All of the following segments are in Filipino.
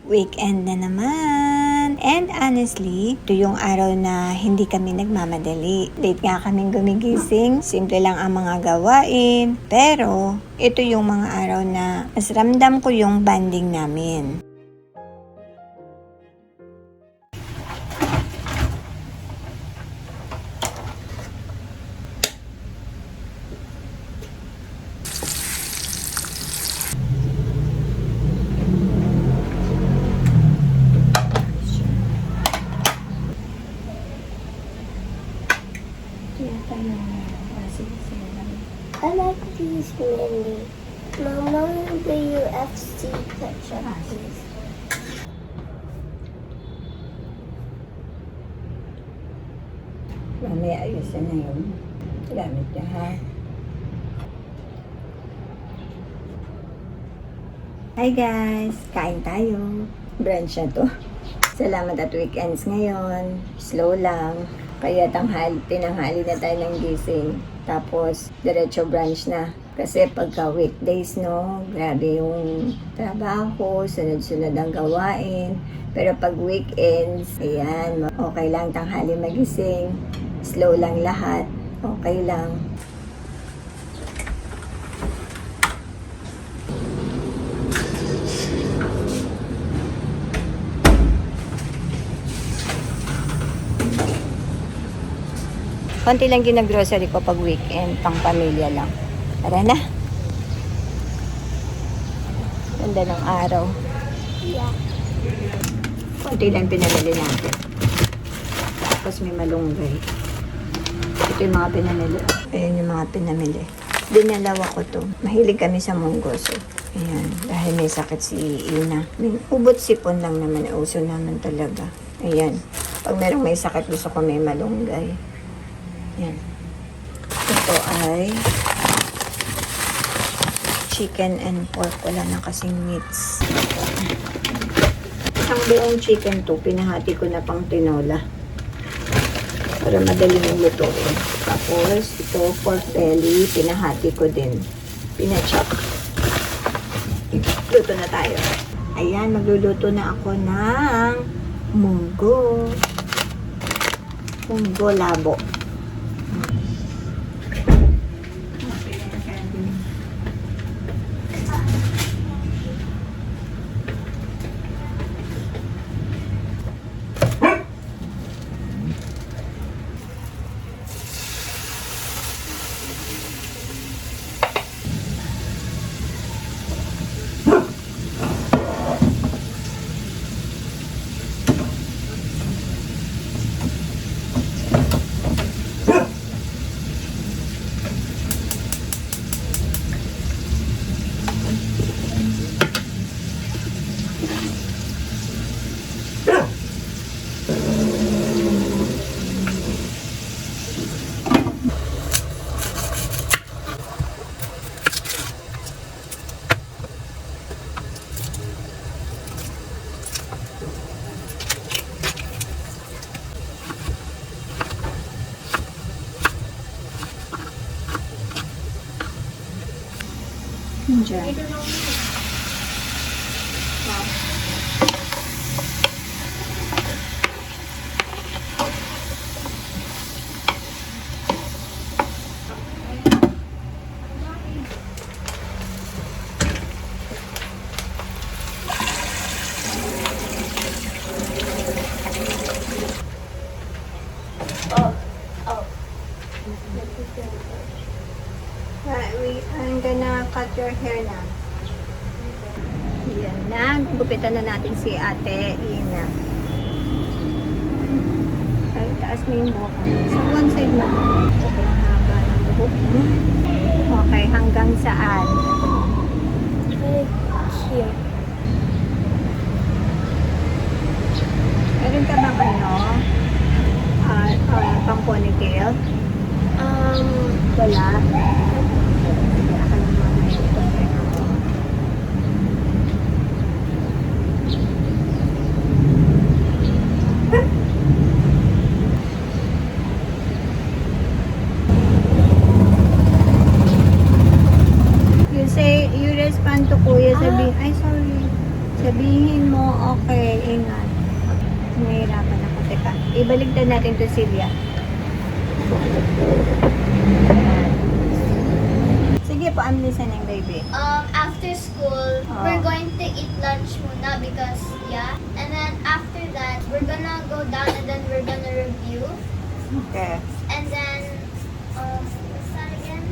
Weekend na naman. And honestly, ito yung araw na hindi kami nagmamadali. Late nga kaming gumigising. Simple lang ang mga gawain. Pero, ito yung mga araw na mas ramdam ko yung bonding namin. I like these mini. Mama, the UFC ketchup, please. Mamaya ayusin na yung gamit niya, ha? Hi guys! Kain tayo. Brunch na to. Salamat at weekends ngayon. Slow lang. Kaya tinanghali na tayo ng gising. Tapos, diretso brunch na. Kasi pagka weekdays, no, grabe yung trabaho, sunod-sunod ang gawain. Pero pag weekends, ayan, okay lang tanghali magising. Slow lang lahat. Okay lang. Konti lang ginagrocery ko pag weekend, pang pamilya lang. Tara na. Ganda ng araw. Yeah. Konti lang pinamili natin. Tapos may malunggay. Ito yung mga pinamili. Ayan yung mga pinamili. Dinalawa ko to. Mahilig kami sa munggoso. Ayan. Dahil may sakit si Ina. May ubot sipon lang naman. Uso naman talaga. Ayan. Pag merong may sakit, gusto ko may malunggay. Yan. Ito ay chicken and pork. Wala na kasing meats. Isang buong chicken to, pinahati ko na pang tinola. Para madali yung lutuin. Tapos, ito, pork belly, pinahati ko din. Pinachop. Luto na tayo. Ayan, magluluto na ako ng munggo. Munggo labo. Diyan. I'm gonna cut your hair na. Yan na. Gupitan na natin si Ate Ina. Ay, taas mo yung buhok. Sa one side na. Okay, haba ng buhok mo. Okay, hanggang saan? Here. Meron ka bang pang ponytail? Wala. You respond to kuya, sabihin mo, Okay, ingat. Nahihirapan ako. Teka, ibaligtad natin to Silya. Sige po, I'm listening, baby. After school, Oh. we're going to eat lunch muna because, yeah. And then after that, we're gonna go down and then we're gonna review. Okay. And then, what's that again?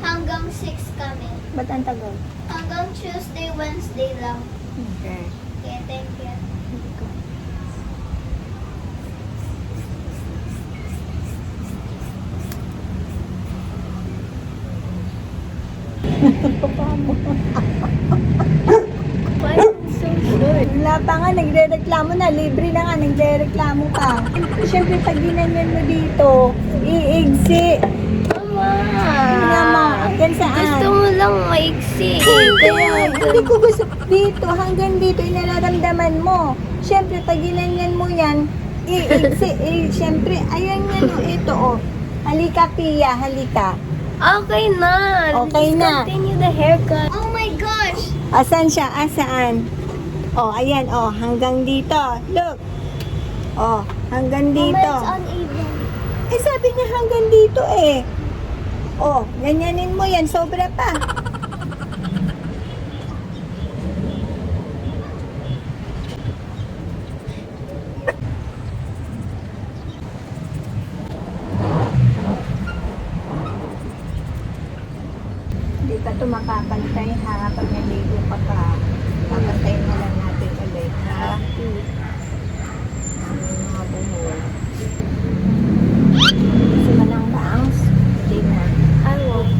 Hanggang 6 kami. Ba't ang tagal? Hanggang Tuesday, Wednesday lang. Okay. Okay, thank you. Why is it so short? Wala pa nga, nagre-reklamo na. Libre na nga, nagre-reklamo pa. Siyempre, pag ginanyan mo dito, iigsi. Tingnan mo, hanggang saan? Gusto mo lang maiksi eh. Kaya Hindi ko gusto dito, hanggang dito, inararamdaman mo. Siyempre, pag ginanyan mo yan, iigsi. Siyempre, ayan yan, ito, oh. Halika, Pia, halika. okay na. Okay Let's na. continue the haircut. Oh my gosh! Asan siya? Asaan? Oh, ayan, oh, hanggang dito. Look. Oh, hanggang dito. Mama, it's uneven. Eh, sabi niya hanggang dito eh. Oh, ganyanin mo yan. Sobra pa. Hindi pa ito makapantay ha. Pag naligo ka pa, papantayin na lang natin ulit ha. Mga buhol. Gusto mo ng bangs? Hindi na. I won't.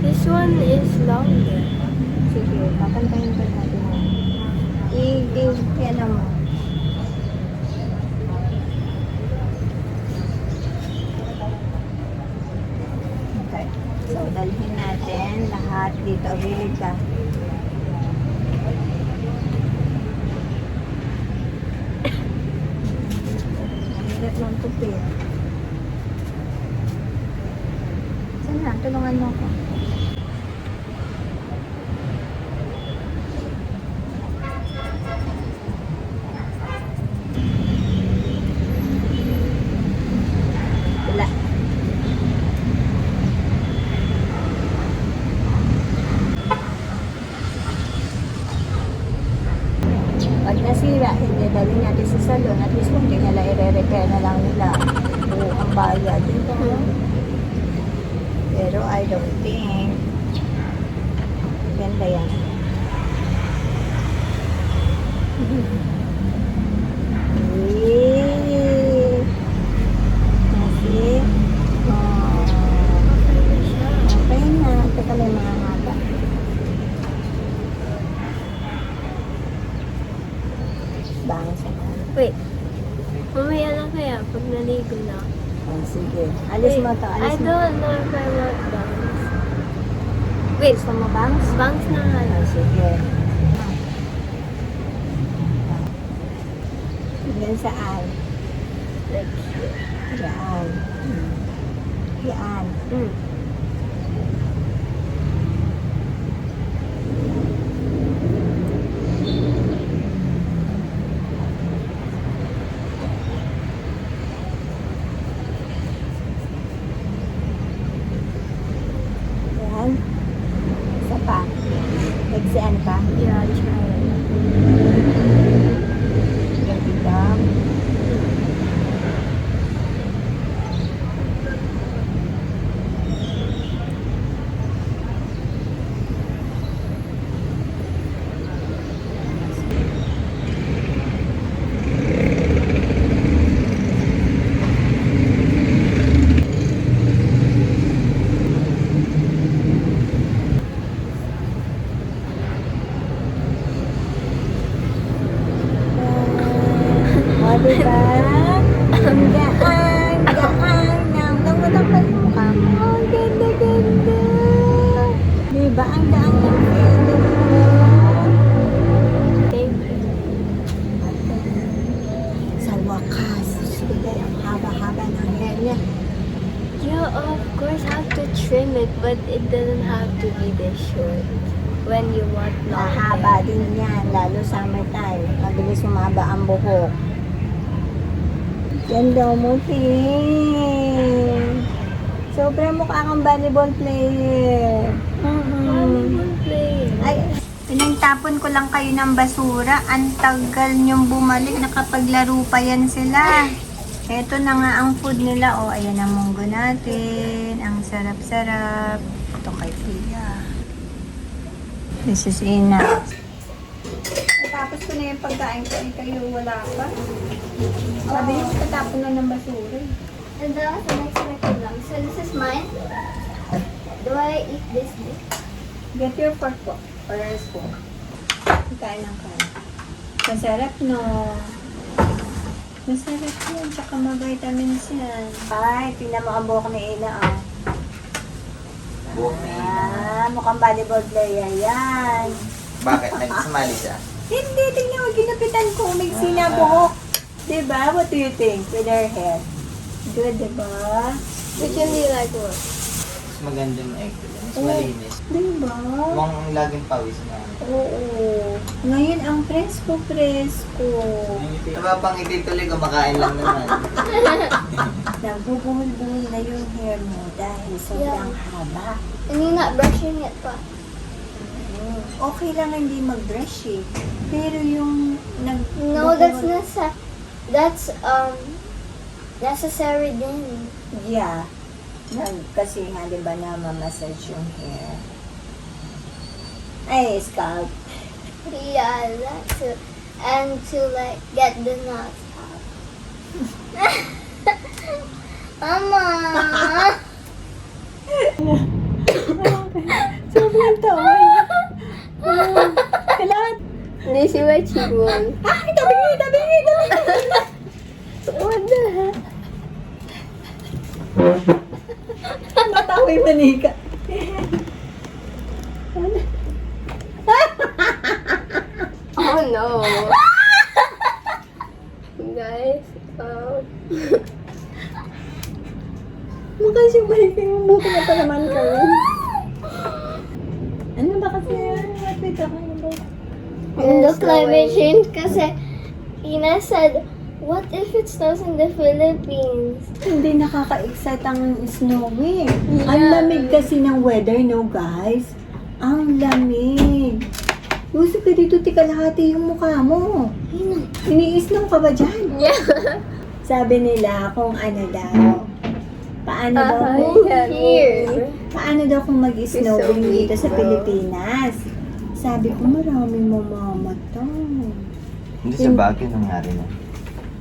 This one is longer. Sige, papantayin pa natin. Yan mo. Okay. So, dalhin natin lahat dito. Wilid ka. Mahirap ng tupi. Saan na? Tulungan mo ako. Wala. Pag nasira, hindi dali natin sa salon. At least kung di nila i-repair na lang nila. Oo, ang bayad. Dito. Pero I don't think ganda yan. Eh. Kasi, okay na. Teka may mga haba. Bangs na. Wait. Mamaya na kaya pag naligo na. Oh, sige. Alis mo to. I Alis mo. don't know if I want bangs. Wait. Gusto mo bangs? Bangs na nga. Oh, sige. Yan saan? Like here. Yan. Yan. Yan. Isa pa. Nagsian ka? Yeah, try it. Gagidam. O, diba? Ang gaan ng tungkol yung mukha mo. Ang ganda-ganda. Diba? Ang gaan ng pwede mo. Thank you. Sa wakas, sige, ang haba-haba ng hair niya. Yeah, of course, have to trim it, but it doesn't have to be this short when you want long Mahaba hair. din yan, lalo summertime. Mabilis humaba ang buhok. Ganda mo, Ting. Sobrang mukha kang volleyball player. Volleyball player. Ay, pinagtapon ko lang kayo ng basura. Ang tagal niyong bumalik. Nakapaglaro pa yan sila. Ito na nga ang food nila. O, ayan ang munggo natin. Ang sarap-sarap. Ito kay Pia. This is Ina. Tapos ko na yung pagkain ko. Kayo wala pa. Sabi niyo, patapon na ng basura. And the next lang. So this is mine. Do I eat this? Get your fork po. Or spoon. Kain ng kain. Masarap, no? Masarap yan. Tsaka ma-vitamins yan. Ay, tingnan mo ang buhok ni Ina, oh. Buhok na yun. Mukhang volleyball player yan. Bakit? Nagsumali siya? Hindi, tingnan mo. Ginupitan ko. May sina buhok. Diba? What do you think with her hair? Good, diba? Which one do you like more? Mas maganda yung egg. Mas malinis. Diba? Mukhang laging pawis na. Oo. Ngayon, ang presko-presko. Diba pang itituloy, kumakain lang naman. Nagbubuhol-buhol na yung hair mo dahil sobrang haba. And you're not brushing it pa. Okay lang hindi mag-brush eh. Pero yung No, that's not that's necessary din. Yeah. Kasi nga diba na mamassage yung hair. Ay, scalp. Yeah, that too. And to like get the knots out. Mama! Sobrang tawa. Kailangan. Hindi si my cheekbone. Ay, tabi! What the heck? Matawi manika. Oh no. Guys, Mukha siyang manika yung buko na pa naman kami. Ano ba kasi yun? Wait ako yung buko. In the climate change kasi Ina said, what if it snows in the Philippines? Hindi nakaka-excite ang snowy. Ang lamig kasi ng weather, no guys? Ang lamig. Gusto ka dito, tikalahati yung mukha mo. Ini-snow ka ba dyan? yeah. Sabi nila kung ano daw. Paano daw Here. paano daw kung mag-snowing It's so dito sa big, bro. Pilipinas? Sabi ko, maraming mamamatay. Hindi sa Baguio nangyari na.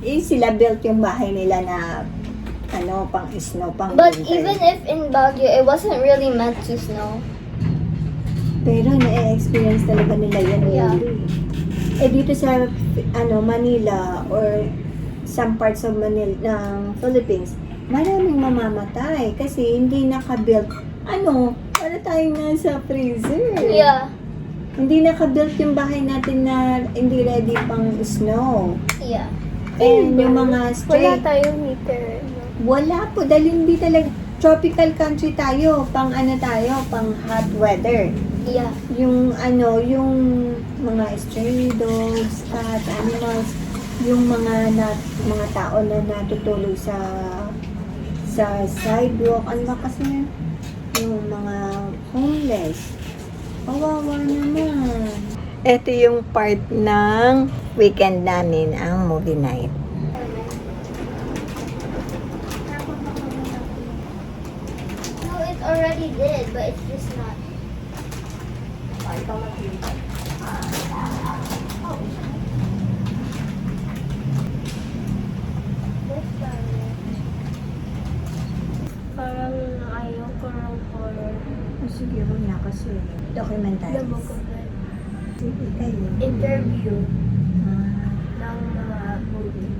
Eh, sila built yung bahay nila na ano, pang snow, pang But winter. even if in Baguio, it wasn't really meant to snow. Pero na-experience talaga nila yan. Yeah. Really. Eh, dito sa Manila or some parts of Manila ng Philippines, maraming mamamatay kasi hindi naka-built. Para tayong nasa freezer. Yeah. Hindi naka-built yung bahay natin na hindi ready pang snow. Yeah. And yung mga Wala straight, tayong heater. No? wala po dahil hindi talaga tropical country tayo, pang hot weather. Yeah. Yung mga stray dogs at animals, yung mga tao na natutulog sa sidewalk, ano ba kasi yung mga homeless. Kawawa naman. Ito yung part ng weekend namin, ang movie night. No, it already did, but it's just not. Parang ayaw ko ng horror. Sige, huwag na kasi documentary. Alam mo ko ba? Sige, kayo. Interview Ah. ng mga movie.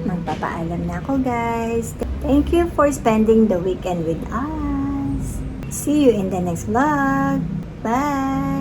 Magpa Magpapaalam na ako, guys. Thank you for spending the weekend with us. See you in the next vlog. Bye!